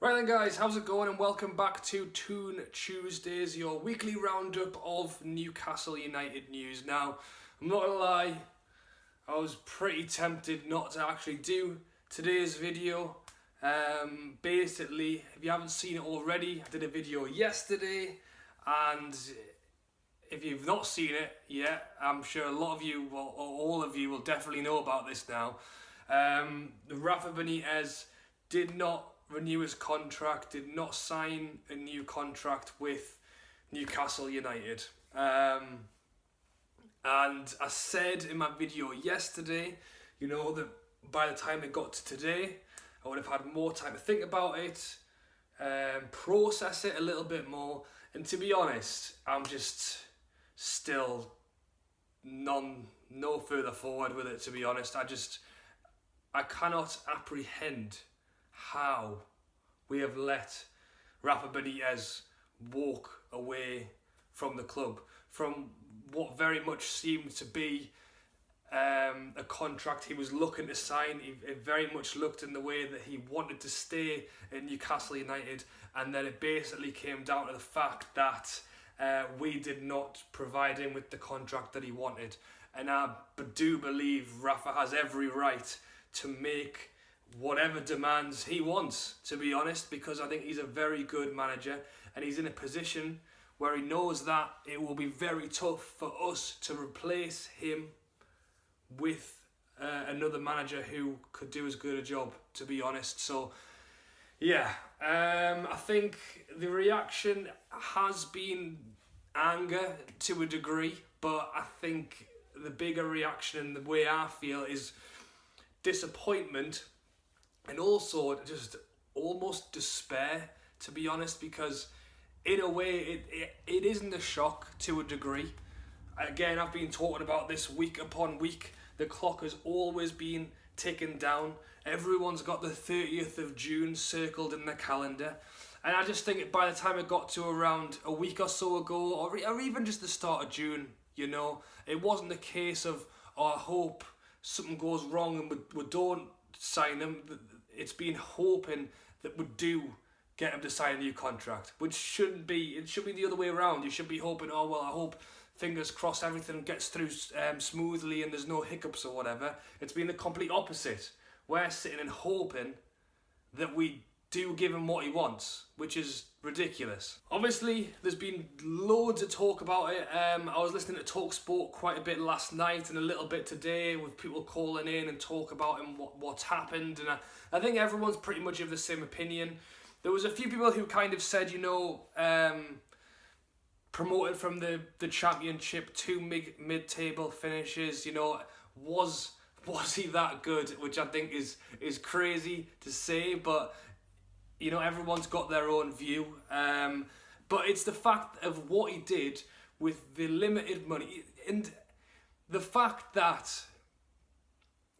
Right then guys, how's it going and welcome back to Toon Tuesdays, your weekly roundup of Newcastle United news. Now, I'm not gonna lie, I was pretty tempted not to actually do today's video. Basically, if you haven't seen it already, I did a video yesterday, and if you've not seen it yet, I'm sure a lot of you, well, or all of you will definitely know about this now. Rafa Benitez did not renew his contract, did not sign a new contract with Newcastle United. And I said in my video yesterday, that by the time it got to today, I would have had more time to think about it, process it a little bit more, and to be honest, I'm just still no further forward with it, to be honest. I cannot apprehend how we have let Rafa Benitez walk away from the club, from what very much seemed to be a contract he was looking to sign. It very much looked in the way that he wanted to stay in Newcastle United, and then it basically came down to the fact that we did not provide him with the contract that he wanted. And I do believe Rafa has every right to make whatever demands he wants, to be honest, because I think he's a very good manager and he's in a position where he knows that it will be very tough for us to replace him with another manager who could do as good a job, to be honest. So yeah, I think the reaction has been anger to a degree, but I think the bigger reaction and the way I feel is disappointment, and also just almost despair, to be honest, because in a way it isn't a shock to a degree. Again, I've been talking about this week upon week. The clock has always been ticking down. Everyone's got the 30th of June circled in their calendar. And I just think by the time it got to around a week or so ago, or even just the start of June, it wasn't a case of, I hope something goes wrong and we don't sign him. It's been hoping that we do get him to sign a new contract, which shouldn't be. It should be the other way around. You should be hoping, I hope, fingers crossed, everything gets through smoothly and there's no hiccups or whatever. It's been the complete opposite. We're sitting and hoping that we do give him what he wants, which is ridiculous. Obviously, there's been loads of talk about it. I was listening to TalkSport quite a bit last night and a little bit today, with people calling in and talk about him, what's happened, and I think everyone's pretty much of the same opinion. There was a few people who kind of said, promoted from the championship to mid-table finishes, was he that good? Which I think is crazy to say, but everyone's got their own view. But it's the fact of what he did with the limited money, and the fact that,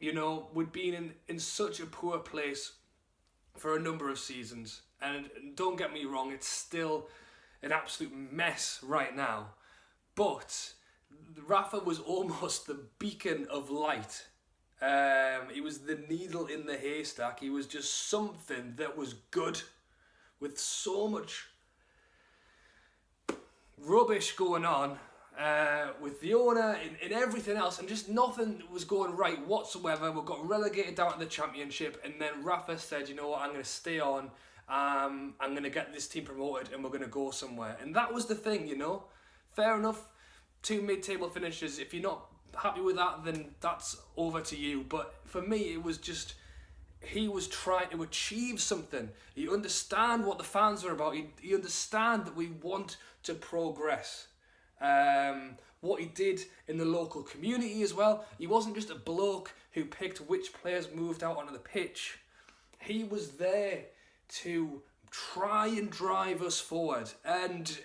we'd been in such a poor place for a number of seasons. And don't get me wrong, it's still an absolute mess right now. But Rafa was almost the beacon of light. He was the needle in the haystack. He was just something that was good, with so much rubbish going on with the owner and everything else, and just nothing was going right whatsoever. We got relegated down to the championship, and then Rafa said, I'm going to stay on. I'm going to get this team promoted and we're going to go somewhere. And that was the thing, Fair enough, 2 mid-table finishes. If you're not happy with that, then that's over to you. But for me, it was just, he was trying to achieve something. He understand what the fans are about. He understand that we want to progress. What he did in the local community as well. He wasn't just a bloke who picked which players moved out onto the pitch. He was there to try and drive us forward. And,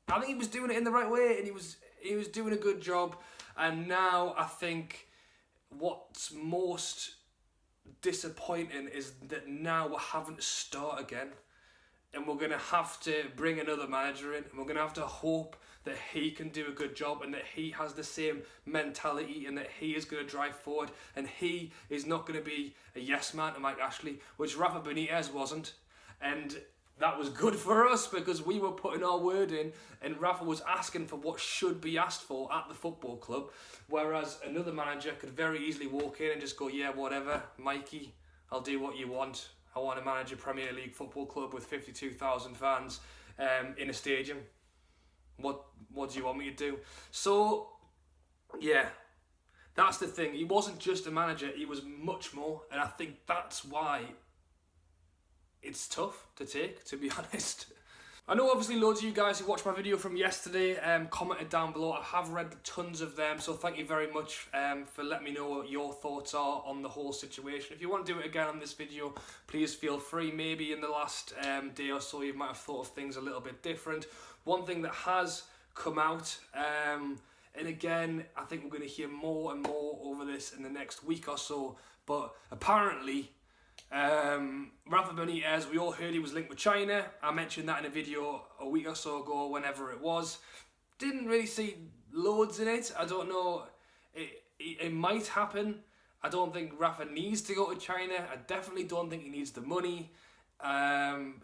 I think he was doing it in the right way, and he was doing a good job. And now I think what's most disappointing is that now we're having to start again. and we're going to have to bring another manager in, and we're going to have to hope that he can do a good job and that he has the same mentality and that he is going to drive forward and he is not going to be a yes man to Mike Ashley, which Rafa Benitez wasn't. And that was good for us because we were putting our word in and Rafa was asking for what should be asked for at the football club, whereas another manager could very easily walk in and just go, yeah, whatever, Mikey, I'll do what you want. I want to manage a Premier League football club with 52,000 fans in a stadium. What do you want me to do? So, yeah, that's the thing. He wasn't just a manager, he was much more. And I think that's why it's tough to take, to be honest. I know obviously loads of you guys who watched my video from yesterday commented down below. I have read tons of them, so thank you very much for letting me know what your thoughts are on the whole situation. If you want to do it again on this video, please feel free. Maybe in the last day or so you might have thought of things a little bit different. One thing that has come out, and again, I think we're going to hear more and more over this in the next week or so, but apparently Rafa Benitez, we all heard he was linked with China. I mentioned that in a video a week or so ago, whenever it was. Didn't really see loads in it. I don't know, it might happen. I don't think Rafa needs to go to China. I definitely don't think he needs the money.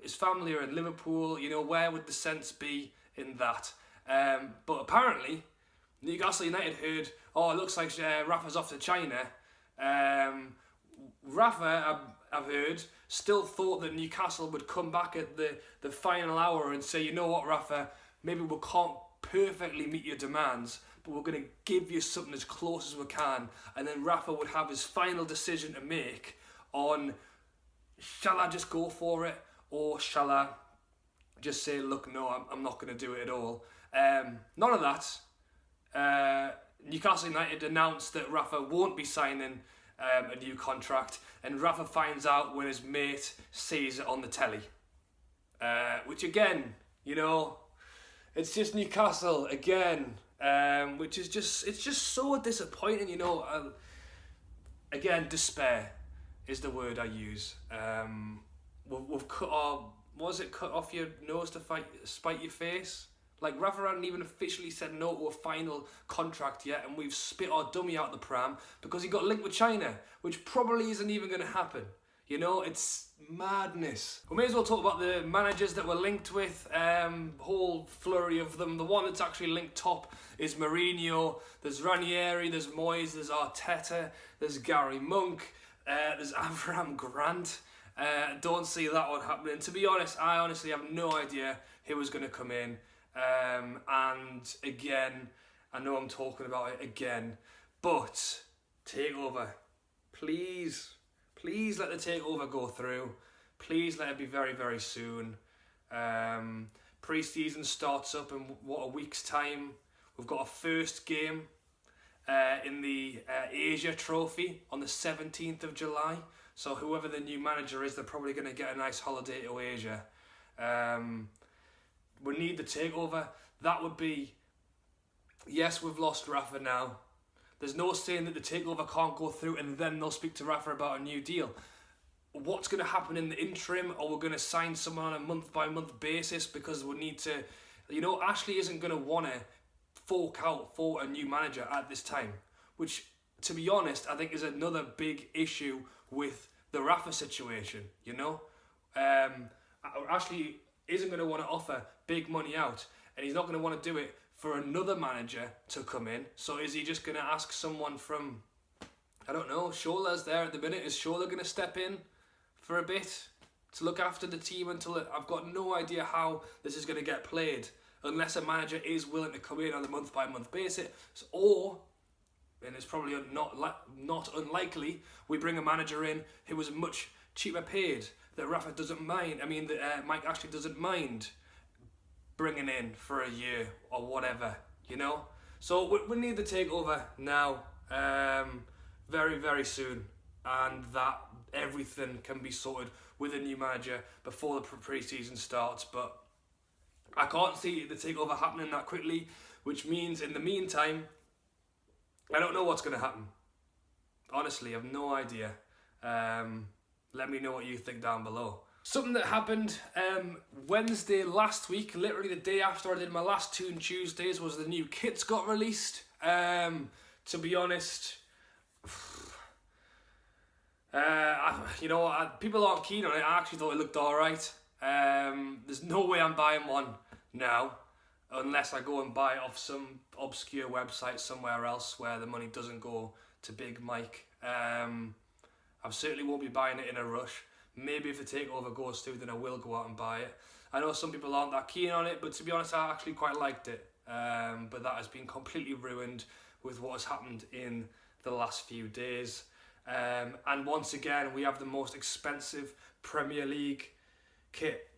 His family are in Liverpool, you know, where would the sense be in that? But apparently Newcastle United heard, oh, it looks like Rafa's off to China. Rafa, I've heard, still thought that Newcastle would come back at the final hour and say, you know what, Rafa, maybe we can't perfectly meet your demands, but we're going to give you something as close as we can. And then Rafa would have his final decision to make on, shall I just go for it, or shall I just say, look, no, I'm not going to do it at all. None of that. Newcastle United announced that Rafa won't be signing a new contract, and Rafa finds out when his mate sees it on the telly. Which again, you know, it's just Newcastle again, which is it's just so disappointing, you know. Again, despair is the word I use. We've cut our, cut off your nose to spite your face? Like, Rafa hadn't even officially said no to a final contract yet, and we've spit our dummy out the pram because he got linked with China, which probably isn't even going to happen. You know, it's madness. We may as well talk about the managers that we're linked with, whole flurry of them. The one that's actually linked top is Mourinho. There's Ranieri, there's Moyes, there's Arteta, there's Gary Monk, there's Avram Grant. Don't see that one happening. To be honest, I honestly have no idea who was going to come in. And again, I know I'm talking about it again, but takeover, please let the takeover go through. Please let it be very, very soon. Pre-season starts up in a week's time. We've got our first game in the Asia Trophy on the 17th of July. So whoever the new manager is, they're probably going to get a nice holiday to Asia. We need the takeover. That would be, yes, we've lost Rafa now. There's no saying that the takeover can't go through and then they'll speak to Rafa about a new deal. What's going to happen in the interim? Or we're going to sign someone on a month-by-month basis because we need to... You know, Ashley isn't going to want to fork out for a new manager at this time. Which, to be honest, I think is another big issue with the Rafa situation, you know? Ashley isn't going to want to offer big money out, and he's not going to want to do it for another manager to come in. So is he just going to ask someone from, I don't know, Shola's there at the minute? Is Shola going to step in for a bit to look after the team until I've got no idea how this is going to get played unless a manager is willing to come in on a month-by-month basis, or, and it's probably not unlikely, we bring a manager in who is much cheaper paid, that Rafa doesn't mind, that Mike Ashley doesn't mind bringing in for a year or whatever, you know? So we need the takeover now, very, very soon, and that everything can be sorted with a new manager before the pre-season starts. But I can't see the takeover happening that quickly, which means in the meantime, I don't know what's going to happen. Honestly, I have no idea. Let me know what you think down below. Something that happened Wednesday last week, literally the day after I did my last Toon Tuesdays, was the new kits got released. To be honest, people aren't keen on it. I actually thought it looked alright. There's no way I'm buying one now, unless I go and buy it off some obscure website somewhere else where the money doesn't go to Big Mike. I certainly won't be buying it in a rush. Maybe if the takeover goes through, then I will go out and buy it. I know some people aren't that keen on it, but to be honest, I actually quite liked it. But that has been completely ruined with what has happened in the last few days. And once again, we have the most expensive Premier League kit,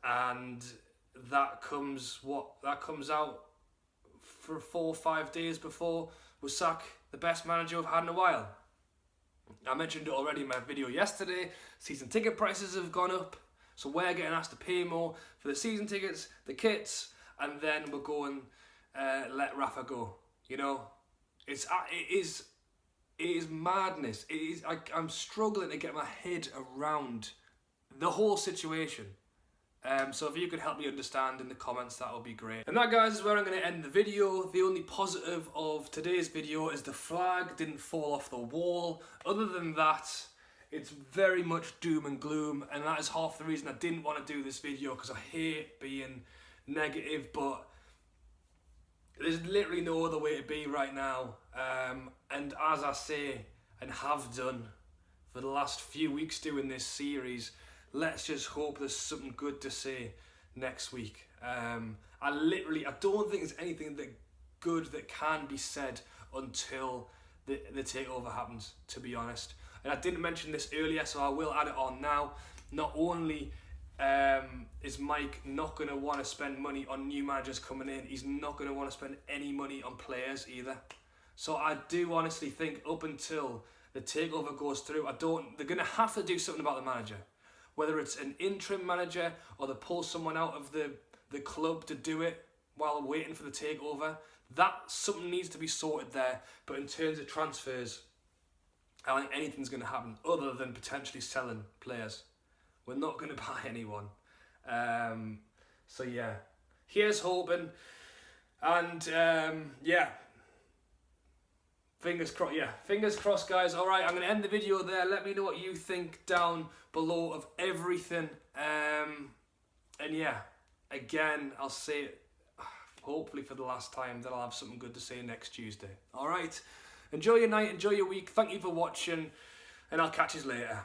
and that comes out for 4 or 5 days before we sack the best manager we've had in a while. I mentioned it already in my video yesterday. Season ticket prices have gone up, so we're getting asked to pay more for the season tickets, the kits, and then we're going let Rafa go. You know, it is madness. I'm struggling to get my head around the whole situation. So if you could help me understand in the comments, that would be great. And that, guys, is where I'm going to end the video. The only positive of today's video is the flag didn't fall off the wall. Other than that, it's very much doom and gloom, and that is half the reason I didn't want to do this video, because I hate being negative, but there's literally no other way to be right now. And as I say, and have done for the last few weeks doing this series, let's just hope there's something good to say next week. I don't think there's anything good that can be said until the takeover happens, to be honest. And I didn't mention this earlier, so I will add it on now. Not only is Mike not going to want to spend money on new managers coming in, he's not going to want to spend any money on players either. So I do honestly think up until the takeover goes through, they're going to have to do something about the manager. Whether it's an interim manager or they pull someone out of the club to do it while waiting for the takeover, something needs to be sorted there. But in terms of transfers, I don't think anything's going to happen other than potentially selling players. We're not going to buy anyone. So yeah, here's hoping. And yeah, fingers crossed, guys. All right, I'm going to end the video there. Let me know what you think down below of everything. And yeah, again, I'll say it hopefully for the last time that I'll have something good to say next Tuesday. All right, enjoy your night, enjoy your week. Thank you for watching, and I'll catch you later.